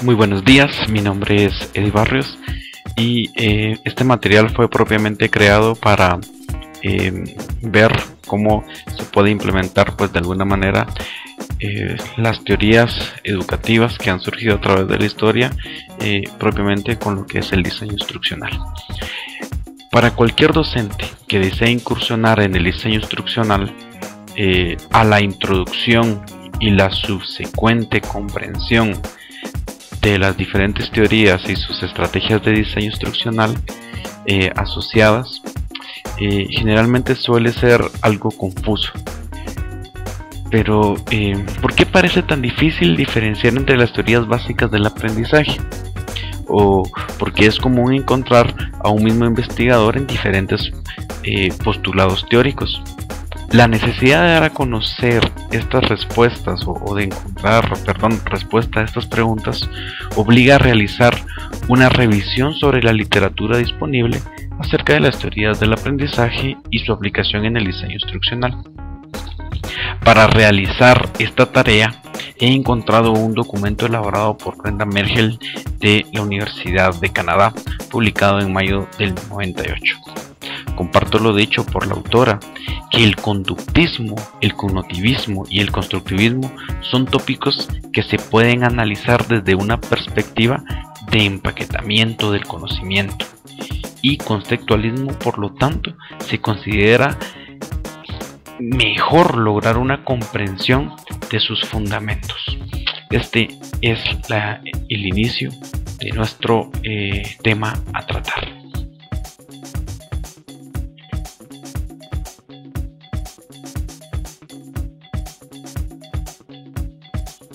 Muy buenos días, mi nombre es Eddie Barrios y este material fue propiamente creado para ver cómo se puede implementar pues de alguna manera las teorías educativas que han surgido a través de la historia propiamente con lo que es el diseño instruccional. Para cualquier docente que desee incursionar en el diseño instruccional, a la introducción y la subsecuente comprensión de las diferentes teorías y sus estrategias de diseño instruccional asociadas, generalmente suele ser algo confuso. Pero, ¿por qué parece tan difícil diferenciar entre las teorías básicas del aprendizaje? ¿O por qué es común encontrar a un mismo investigador en diferentes postulados teóricos? La necesidad de dar a conocer estas respuestas o de encontrar, respuesta a estas preguntas obliga a realizar una revisión sobre la literatura disponible acerca de las teorías del aprendizaje y su aplicación en el diseño instruccional. Para realizar esta tarea he encontrado un documento elaborado por Brenda Mergel de la Universidad de Canadá, publicado en mayo del 98. Comparto lo dicho por la autora, que el conductismo, el cognitivismo y el constructivismo son tópicos que se pueden analizar desde una perspectiva de empaquetamiento del conocimiento, y conceptualismo, por lo tanto, se considera mejor lograr una comprensión de sus fundamentos. Este es el inicio de nuestro tema a tratar.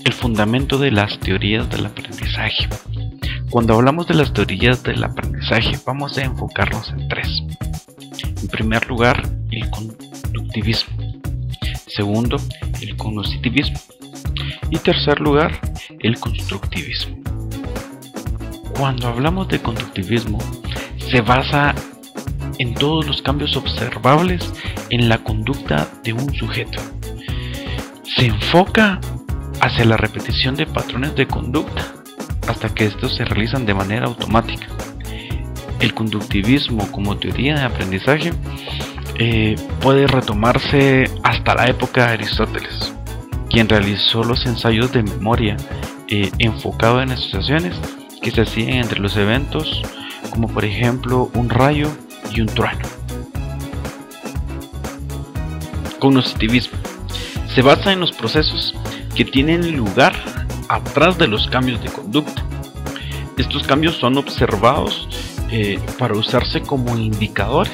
El fundamento de las teorías del aprendizaje. Cuando hablamos de las teorías del aprendizaje, vamos a enfocarnos en tres. En primer lugar, el conductivismo. Segundo, el cognitivismo. Y tercer lugar, el constructivismo. Cuando hablamos de conductivismo, se basa en todos los cambios observables en la conducta de un sujeto. Se enfoca hacia la repetición de patrones de conducta hasta que estos se realizan de manera automática. El conductivismo como teoría de aprendizaje puede retomarse hasta la época de Aristóteles, quien realizó los ensayos de memoria enfocado en asociaciones que se hacían entre los eventos, como por ejemplo un rayo y un trueno. Cognitivismo se basa en los procesos que tienen lugar atrás de los cambios de conducta. Estos cambios son observados para usarse como indicadores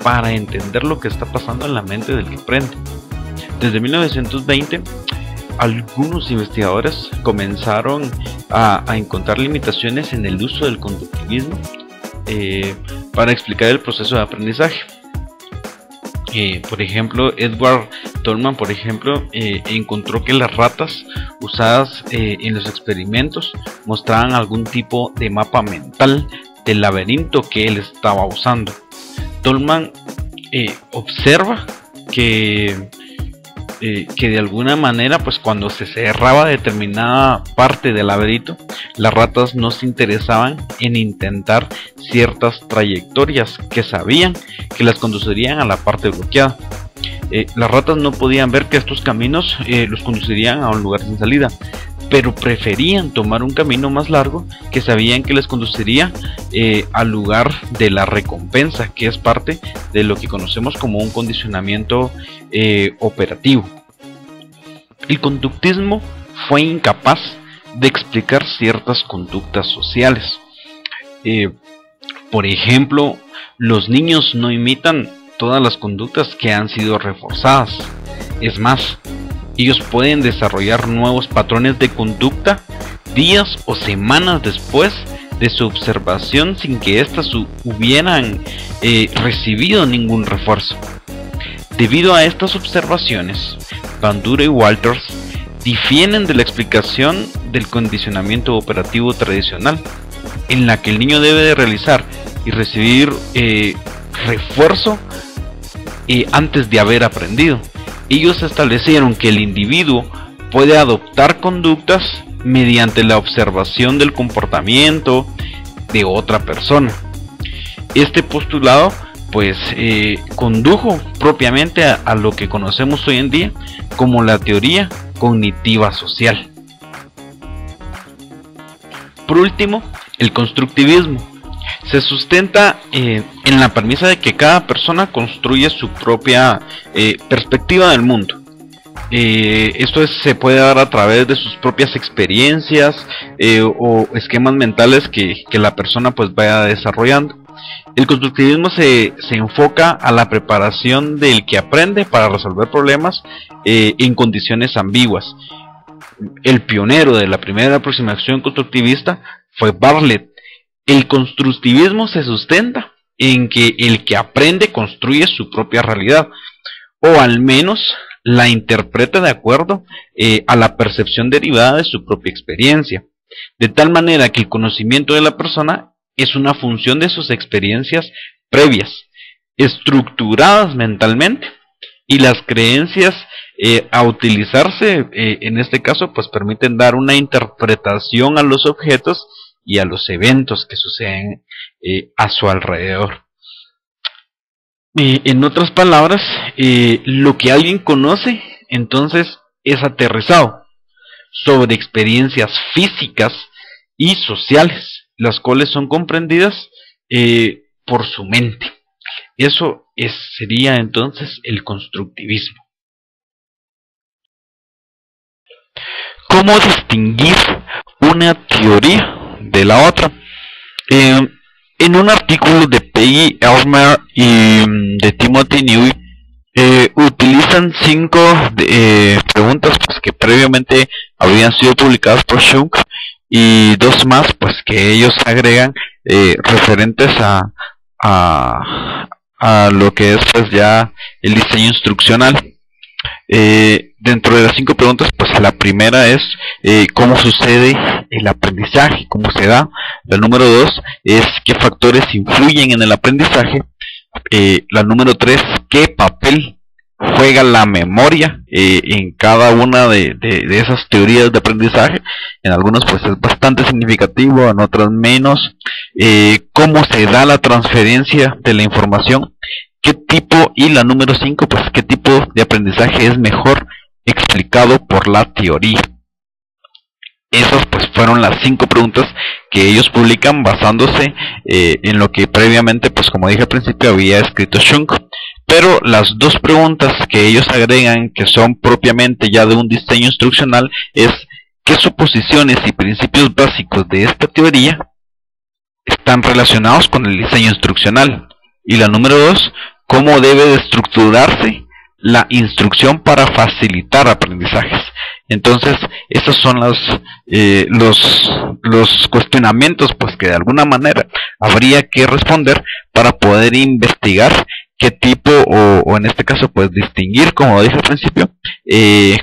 para entender lo que está pasando en la mente del que aprende. Desde 1920, algunos investigadores comenzaron a encontrar limitaciones en el uso del conductivismo para explicar el proceso de aprendizaje. Por ejemplo, Edward Tolman, encontró que las ratas usadas en los experimentos mostraban algún tipo de mapa mental del laberinto que él estaba usando. Tolman observa que de alguna manera, pues cuando se cerraba determinada parte del laberinto, las ratas no se interesaban en intentar ciertas trayectorias que sabían que las conducirían a la parte bloqueada. Las ratas no podían ver que estos caminos los conducirían a un lugar sin salida, pero preferían tomar un camino más largo que sabían que les conduciría al lugar de la recompensa, que es parte de lo que conocemos como un condicionamiento operativo. El conductismo fue incapaz de explicar ciertas conductas sociales. Por ejemplo, los niños no imitan todas las conductas que han sido reforzadas. Es más, ellos pueden desarrollar nuevos patrones de conducta días o semanas después de su observación sin que éstas hubieran recibido ningún refuerzo. Debido a estas observaciones, Bandura y Walters difieren de la explicación del condicionamiento operativo tradicional, en la que el niño debe de realizar y recibir refuerzo antes de haber aprendido. Ellos establecieron que el individuo puede adoptar conductas mediante la observación del comportamiento de otra persona. Este postulado pues condujo propiamente a lo que conocemos hoy en día como la teoría cognitiva social. Por último, el constructivismo se sustenta en la premisa de que cada persona construye su propia perspectiva del mundo. Esto se puede dar a través de sus propias experiencias o esquemas mentales que la persona pues vaya desarrollando. El constructivismo se enfoca a la preparación del que aprende para resolver problemas en condiciones ambiguas. El pionero de la primera aproximación constructivista fue Bartlett. El constructivismo se sustenta en que el que aprende construye su propia realidad, o al menos la interpreta de acuerdo a la percepción derivada de su propia experiencia, de tal manera que el conocimiento de la persona es una función de sus experiencias previas, estructuradas mentalmente, y las creencias a utilizarse en este caso pues permiten dar una interpretación a los objetos y a los eventos que suceden a su alrededor. En otras palabras, lo que alguien conoce entonces es aterrizado sobre experiencias físicas y sociales, las cuales son comprendidas por su mente. Eso sería entonces el constructivismo. ¿Cómo distinguir una teoría de la otra? En un artículo de Peggy Elmer y de Timothy Newey, utilizan 5 preguntas pues, que previamente habían sido publicadas por Shunk, y 2 más pues que ellos agregan referentes a lo que es pues ya el diseño instruccional. Dentro de las 5 preguntas, pues la primera es cómo sucede el aprendizaje, cómo se da. La número 2 es qué factores influyen en el aprendizaje. La número 3, qué papel juega la memoria en cada una de esas teorías de aprendizaje. En algunas pues es bastante significativo, en otras menos. Cómo se da la transferencia de la información, qué tipo, y la número 5, pues qué tipo de aprendizaje es mejor explicado por la teoría. Esas pues fueron las 5 preguntas que ellos publican basándose en lo que previamente, pues como dije al principio, había escrito Shunk. Pero las 2 preguntas que ellos agregan, que son propiamente ya de un diseño instruccional, es qué suposiciones y principios básicos de esta teoría están relacionados con el diseño instruccional. Y la número 2, cómo debe de estructurarse la instrucción para facilitar aprendizajes. Entonces, esos son los cuestionamientos pues que de alguna manera habría que responder para poder investigar qué tipo, o en este caso pues distinguir, como dije al principio,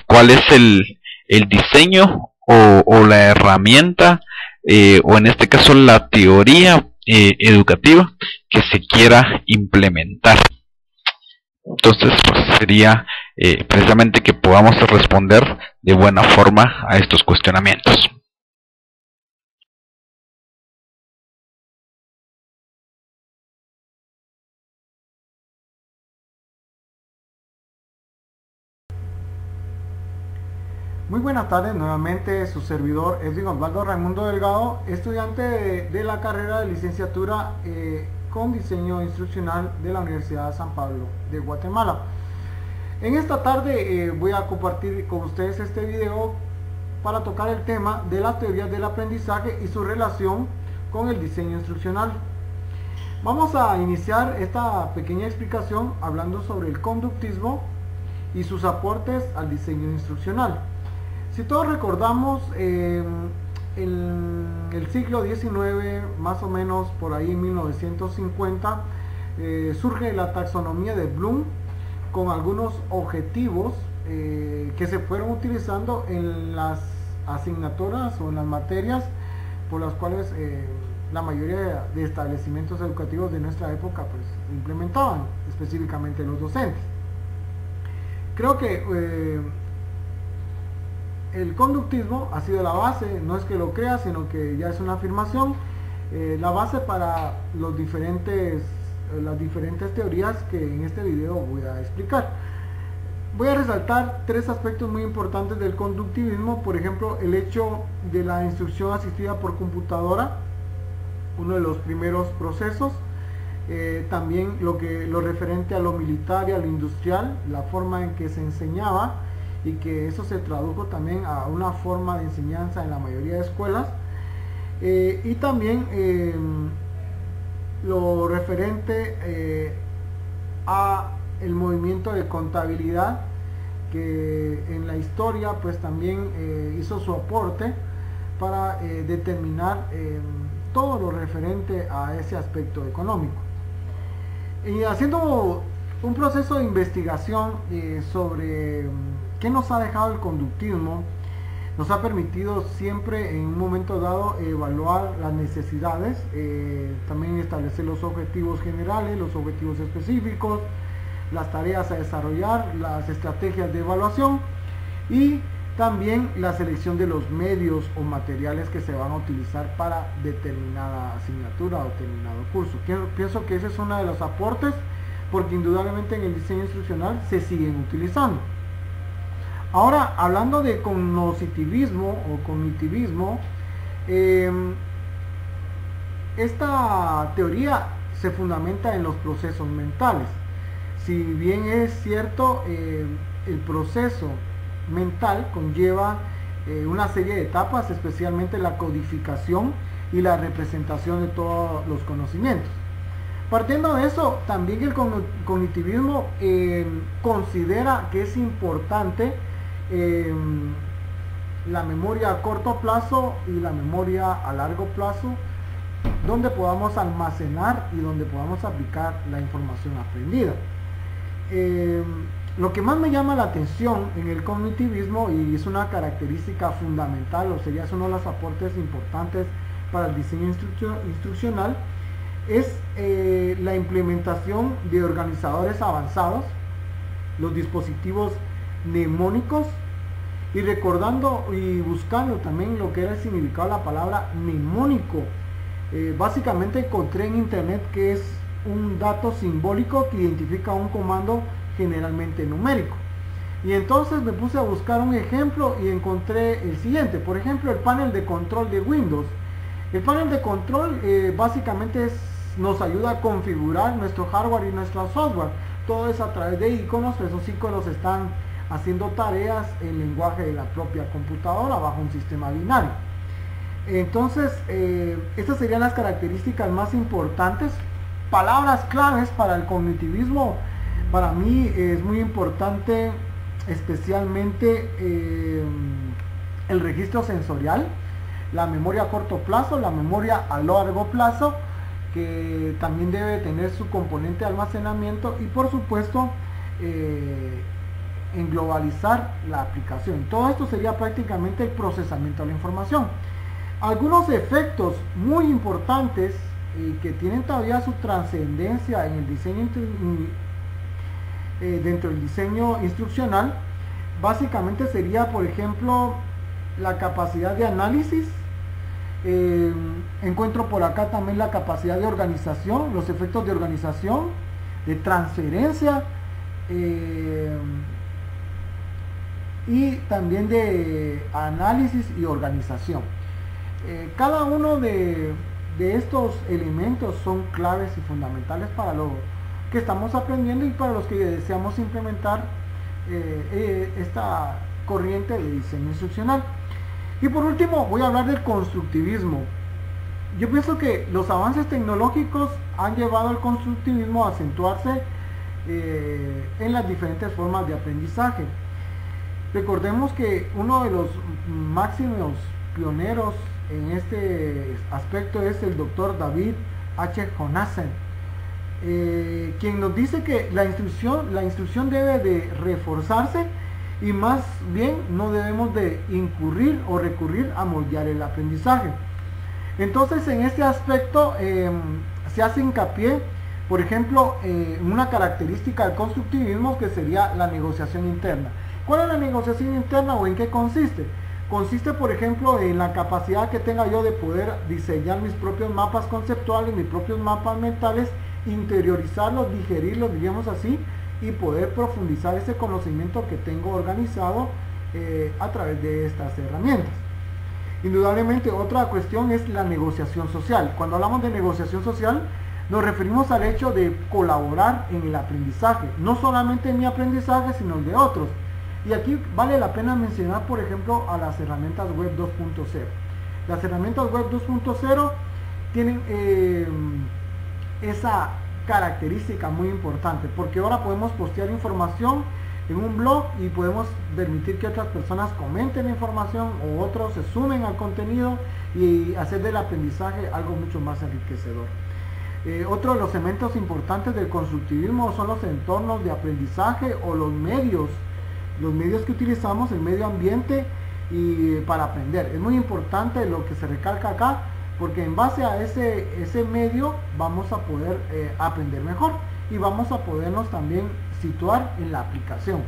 cuál es el diseño o la herramienta, o en este caso la teoría educativa que se quiera implementar. Entonces pues sería precisamente que podamos responder de buena forma a estos cuestionamientos. Muy buenas tardes, nuevamente su servidor Edwin Osvaldo Raimundo Delgado, estudiante de la carrera de licenciatura con diseño instruccional de la Universidad de San Pablo de Guatemala. En esta tarde voy a compartir con ustedes este video para tocar el tema de las teorías del aprendizaje y su relación con el diseño instruccional. Vamos a iniciar esta pequeña explicación hablando sobre el conductismo y sus aportes al diseño instruccional. Si todos recordamos, en el siglo XIX, más o menos por ahí en 1950, surge la taxonomía de Bloom con algunos objetivos que se fueron utilizando en las asignaturas o en las materias por las cuales la mayoría de establecimientos educativos de nuestra época pues implementaban, específicamente los docentes. Creo que el conductismo ha sido la base, no es que lo crea, sino que ya es una afirmación, la base para las diferentes teorías que en este video voy a explicar. Voy a resaltar tres aspectos muy importantes del conductivismo. Por ejemplo, el hecho de la instrucción asistida por computadora, uno de los primeros procesos. También lo referente a lo militar y a lo industrial, la forma en que se enseñaba, y que eso se tradujo también a una forma de enseñanza en la mayoría de escuelas. Y también lo referente a el movimiento de contabilidad, que en la historia pues también hizo su aporte para determinar todo lo referente a ese aspecto económico. Y haciendo un proceso de investigación sobre qué nos ha dejado el conductismo, nos ha permitido siempre en un momento dado evaluar las necesidades, también establecer los objetivos generales, los objetivos específicos, las tareas a desarrollar, las estrategias de evaluación y también la selección de los medios o materiales que se van a utilizar para determinada asignatura o determinado curso. Pienso que ese es uno de los aportes, porque indudablemente en el diseño instruccional se siguen utilizando. Ahora, hablando de cognitivismo o cognitivismo, esta teoría se fundamenta en los procesos mentales. Si bien es cierto, el proceso mental conlleva una serie de etapas, especialmente la codificación y la representación de todos los conocimientos. Partiendo de eso, también el cognitivismo considera que es importante la memoria a corto plazo y la memoria a largo plazo, donde podamos almacenar y donde podamos aplicar la información aprendida. Lo que más me llama la atención en el cognitivismo, y es una característica fundamental, o sería uno de los aportes importantes para el diseño instruccional, es la implementación de organizadores avanzados, los dispositivos mnemónicos, y recordando y buscando también lo que era el significado de la palabra mnemónico. Básicamente encontré en internet que es un dato simbólico que identifica un comando generalmente numérico, y entonces me puse a buscar un ejemplo y encontré el siguiente. Por ejemplo, el panel de control de Windows. El panel de control básicamente nos ayuda a configurar nuestro hardware y nuestro software. Todo es a través de iconos. Esos iconos están haciendo tareas en lenguaje de la propia computadora bajo un sistema binario. Entonces, estas serían las características más importantes. Palabras claves para el cognitivismo, para mí es muy importante, especialmente el registro sensorial, la memoria a corto plazo, la memoria a largo plazo, que también debe tener su componente de almacenamiento, y por supuesto en globalizar la aplicación. Todo esto sería prácticamente el procesamiento de la información. Algunos efectos muy importantes que tienen todavía su trascendencia en el diseño dentro del diseño instruccional, básicamente sería, por ejemplo, la capacidad de análisis. Encuentro por acá también la capacidad de organización, los efectos de organización, de transferencia, y también de análisis y organización. Cada uno de estos elementos son claves y fundamentales para lo que estamos aprendiendo y para los que deseamos implementar esta corriente de diseño instruccional. Y por último voy a hablar del constructivismo. Yo pienso que los avances tecnológicos han llevado al constructivismo a acentuarse en las diferentes formas de aprendizaje. Recordemos que uno de los máximos pioneros en este aspecto es el doctor David H. Jonassen, quien nos dice que la instrucción debe de reforzarse, y más bien no debemos de incurrir o recurrir a moldear el aprendizaje. Entonces, en este aspecto se hace hincapié, por ejemplo, en una característica del constructivismo, que sería la negociación interna. ¿Cuál es la negociación interna o en qué consiste? Consiste, por ejemplo, en la capacidad que tenga yo de poder diseñar mis propios mapas conceptuales, mis propios mapas mentales, interiorizarlos, digerirlos, diríamos así, y poder profundizar ese conocimiento que tengo organizado a través de estas herramientas. Indudablemente, otra cuestión es la negociación social. Cuando hablamos de negociación social, nos referimos al hecho de colaborar en el aprendizaje, no solamente en mi aprendizaje, sino en el de otros. Y aquí vale la pena mencionar, por ejemplo, a las herramientas web 2.0. Las herramientas web 2.0 tienen esa característica muy importante, porque ahora podemos postear información en un blog y podemos permitir que otras personas comenten la información o otros se sumen al contenido y hacer del aprendizaje algo mucho más enriquecedor. Otro de los elementos importantes del constructivismo son los entornos de aprendizaje o los medios que utilizamos, el medio ambiente y para aprender. Es muy importante lo que se recalca acá, porque en base a ese medio vamos a poder aprender mejor y vamos a podernos también situar en la aplicación.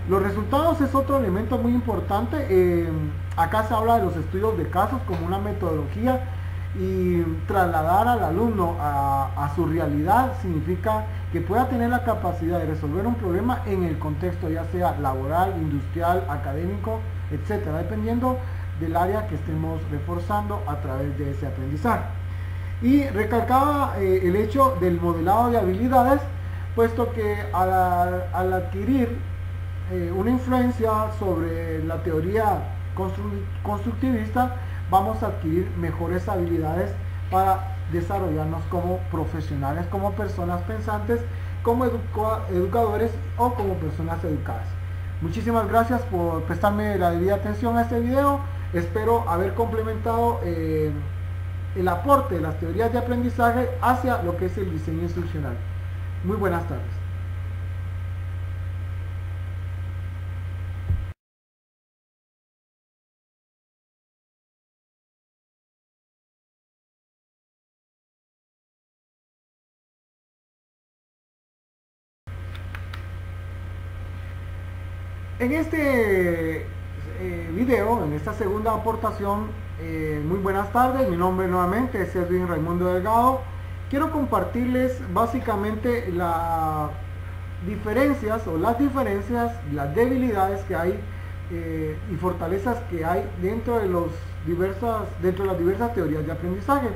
Los resultados es otro elemento muy importante. Acá se habla de los estudios de casos como una metodología, y trasladar al alumno a su realidad significa que pueda tener la capacidad de resolver un problema en el contexto ya sea laboral, industrial, académico, etcétera, dependiendo del área que estemos reforzando a través de ese aprendizaje. Y recalcaba el hecho del modelado de habilidades, puesto que al adquirir una influencia sobre la teoría constructivista, vamos a adquirir mejores habilidades para desarrollarnos como profesionales, como personas pensantes, como educadores o como personas educadas. Muchísimas gracias por prestarme la debida atención a este video. Espero haber complementado el aporte de las teorías de aprendizaje hacia lo que es el diseño instruccional. Muy buenas tardes. En este video, en esta segunda aportación, muy buenas tardes, mi nombre nuevamente es Edwin Raimundo Delgado. Quiero compartirles básicamente las diferencias, las debilidades que hay y fortalezas que hay dentro de las diversas teorías de aprendizaje.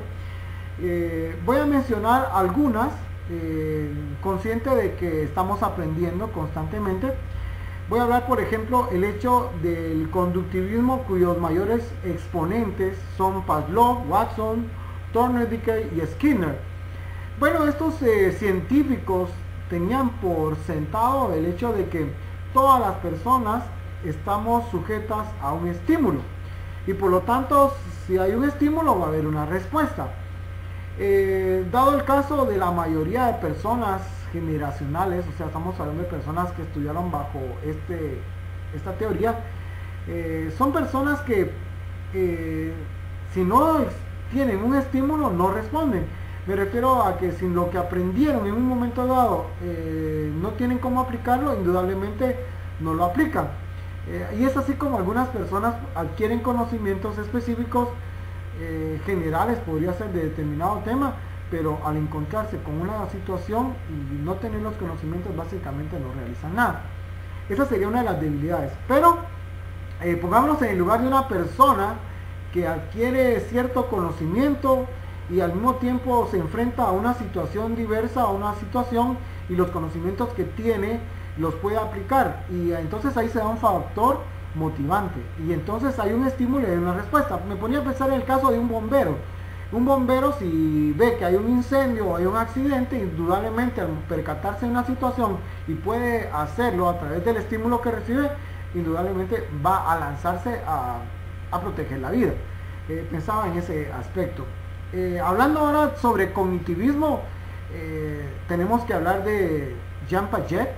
Voy a mencionar algunas, consciente de que estamos aprendiendo constantemente. Voy a hablar, por ejemplo, el hecho del conductivismo, cuyos mayores exponentes son Pavlov, Watson, Thorndike y Skinner. Bueno, estos científicos tenían por sentado el hecho de que todas las personas estamos sujetas a un estímulo y por lo tanto, si hay un estímulo va a haber una respuesta. Dado el caso de la mayoría de personas generacionales, o sea, estamos hablando de personas que estudiaron bajo esta teoría, son personas que si no tienen un estímulo no responden. Me refiero a que si lo que aprendieron en un momento dado no tienen cómo aplicarlo, indudablemente no lo aplican. Y es así como algunas personas adquieren conocimientos específicos generales, podría ser de determinado tema, pero al encontrarse con una situación y no tener los conocimientos, básicamente no realizan nada. Esa sería una de las debilidades. Pero pongámonos en el lugar de una persona que adquiere cierto conocimiento y al mismo tiempo se enfrenta a una situación diversa, a una situación, y los conocimientos que tiene los puede aplicar, y entonces ahí se da un factor motivante, y entonces hay un estímulo y hay una respuesta. Me ponía a pensar en el caso de un bombero. Un bombero, si ve que hay un incendio o hay un accidente, indudablemente al percatarse de una situación y puede hacerlo a través del estímulo que recibe, indudablemente va a lanzarse a proteger la vida. Pensaba en ese aspecto. Hablando ahora sobre cognitivismo, tenemos que hablar de Jean Piaget,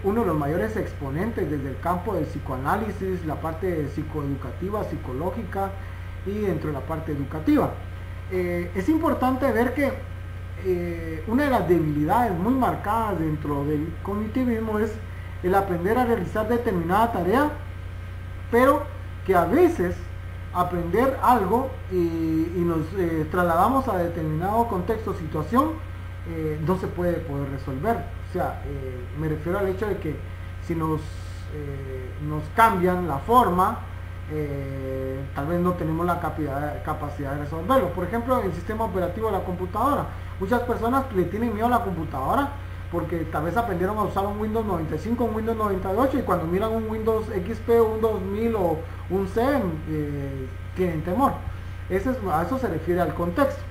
uno de los mayores exponentes desde el campo del psicoanálisis, la parte psicoeducativa, psicológica y dentro de la parte educativa. Es importante ver que una de las debilidades muy marcadas dentro del cognitivismo es el aprender a realizar determinada tarea, pero que a veces aprender algo y nos trasladamos a determinado contexto o situación, no se puede poder resolver. O sea, me refiero al hecho de que si nos cambian la forma, tal vez no tenemos la capacidad de resolverlo. Por ejemplo, el sistema operativo de la computadora. Muchas personas le tienen miedo a la computadora porque tal vez aprendieron a usar un Windows 95, un Windows 98, y cuando miran un Windows XP, un 2000 o un 7, tienen temor. A eso se refiere al contexto.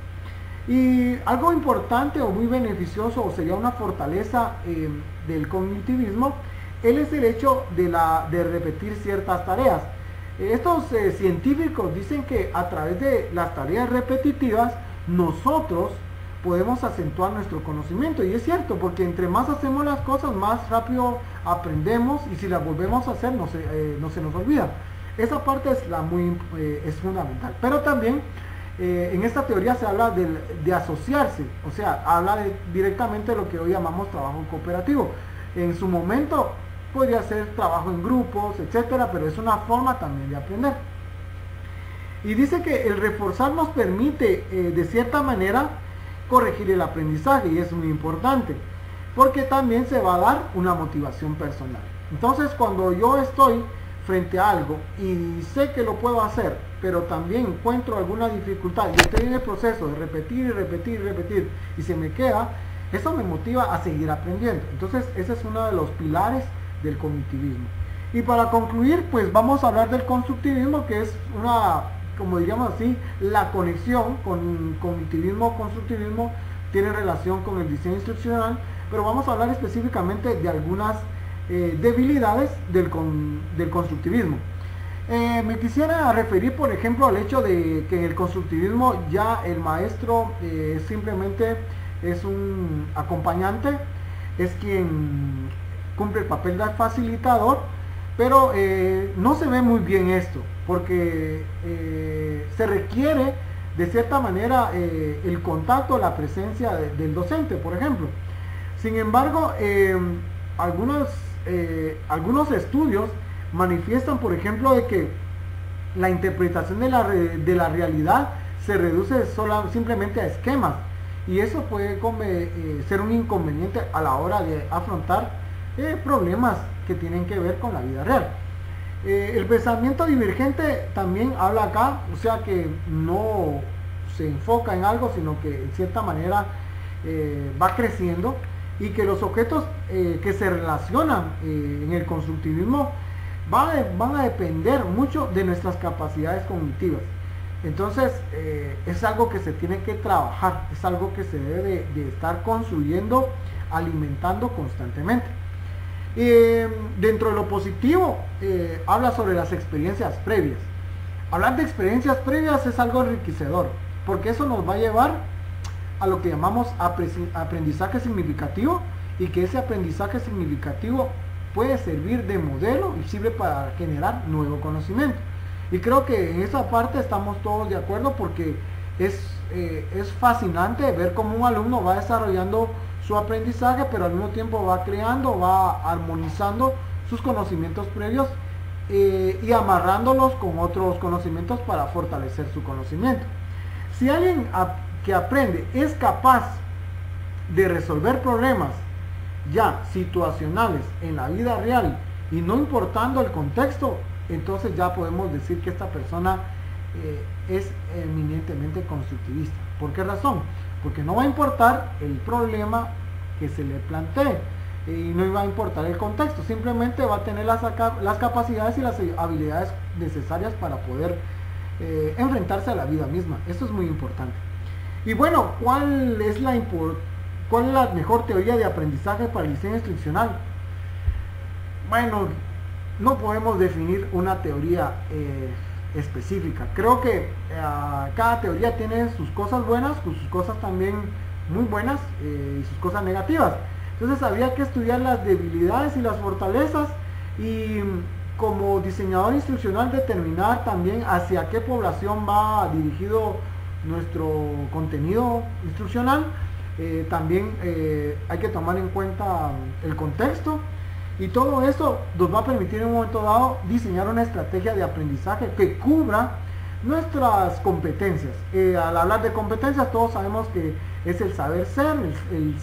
Y algo importante o muy beneficioso, o sería una fortaleza del cognitivismo, es el hecho de repetir ciertas tareas. Estos científicos dicen que a través de las tareas repetitivas nosotros podemos acentuar nuestro conocimiento, y es cierto, porque entre más hacemos las cosas, más rápido aprendemos, y si las volvemos a hacer no se nos olvida. Esa parte es fundamental. Pero también en esta teoría se habla de asociarse, o sea, habla directamente de lo que hoy llamamos trabajo cooperativo. En su momento podría ser trabajo en grupos, etcétera, pero es una forma también de aprender. Y dice que el reforzar nos permite de cierta manera corregir el aprendizaje, y es muy importante porque también se va a dar una motivación personal. Entonces, cuando yo estoy frente a algo y sé que lo puedo hacer, pero también encuentro alguna dificultad y estoy en el proceso de repetir y repetir y repetir y se me queda, eso me motiva a seguir aprendiendo. Entonces, ese es uno de los pilares del cognitivismo. Y para concluir, pues vamos a hablar del constructivismo, que es como diríamos así, la conexión con cognitivismo, constructivismo, tiene relación con el diseño instruccional, pero vamos a hablar específicamente de algunas debilidades del constructivismo. Me quisiera referir, por ejemplo, al hecho de que en el constructivismo ya el maestro simplemente es un acompañante, es quien cumple el papel de facilitador, pero no se ve muy bien esto, porque se requiere de cierta manera el contacto, la presencia del docente, por ejemplo. Sin embargo, algunos estudios manifiestan, por ejemplo, de que la interpretación de la realidad se reduce simplemente a esquemas, y eso puede ser un inconveniente a la hora de afrontar problemas que tienen que ver con la vida real. El pensamiento divergente también habla acá, o sea que no se enfoca en algo, sino que en cierta manera va creciendo, y que los objetos que se relacionan en el constructivismo van a depender mucho de nuestras capacidades cognitivas. Entonces es algo que se tiene que trabajar, es algo que se debe de estar construyendo, alimentando constantemente. Dentro de lo positivo, habla sobre las experiencias previas. Hablar de experiencias previas es algo enriquecedor, porque eso nos va a llevar a lo que llamamos aprendizaje significativo, y que ese aprendizaje significativo puede servir de modelo y sirve para generar nuevo conocimiento. Y creo que en esa parte estamos todos de acuerdo, porque es fascinante ver cómo un alumno va desarrollando su aprendizaje, pero al mismo tiempo va creando, va armonizando sus conocimientos previos y amarrándolos con otros conocimientos para fortalecer su conocimiento. Si alguien que aprende es capaz de resolver problemas ya situacionales en la vida real y no importando el contexto, entonces ya podemos decir que esta persona es eminentemente constructivista. ¿Por qué razón? Porque no va a importar el problema que se le plantee y no va a importar el contexto, simplemente va a tener las capacidades y las habilidades necesarias para poder enfrentarse a la vida misma. Esto es muy importante. Y bueno, ¿cuál es la mejor teoría de aprendizaje para el diseño instruccional? Bueno, no podemos definir una teoría específica. Creo que cada teoría tiene sus cosas buenas, sus cosas también muy buenas y sus cosas negativas. Entonces había que estudiar las debilidades y las fortalezas, y como diseñador instruccional determinar también hacia qué población va dirigido nuestro contenido instruccional. También hay que tomar en cuenta el contexto, Y todo esto nos va a permitir en un momento dado diseñar una estrategia de aprendizaje que cubra nuestras competencias. Al hablar de competencias, todos sabemos que es el saber ser, el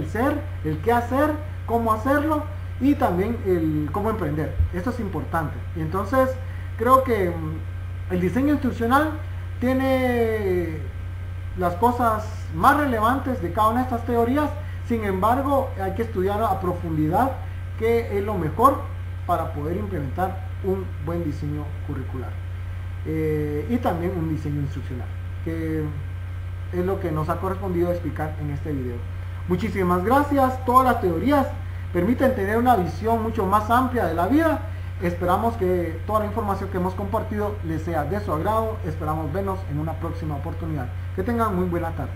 ser, el qué hacer, cómo hacerlo y también el cómo emprender. Esto es importante. Y entonces creo que el diseño instruccional tiene las cosas más relevantes de cada una de estas teorías. Sin embargo, hay que estudiar a profundidad qué es lo mejor para poder implementar un buen diseño curricular y también un diseño instruccional, que es lo que nos ha correspondido explicar en este video. Muchísimas gracias. Todas las teorías permiten tener una visión mucho más amplia de la vida. Esperamos que toda la información que hemos compartido les sea de su agrado. Esperamos vernos en una próxima oportunidad. Que tengan muy buena tarde.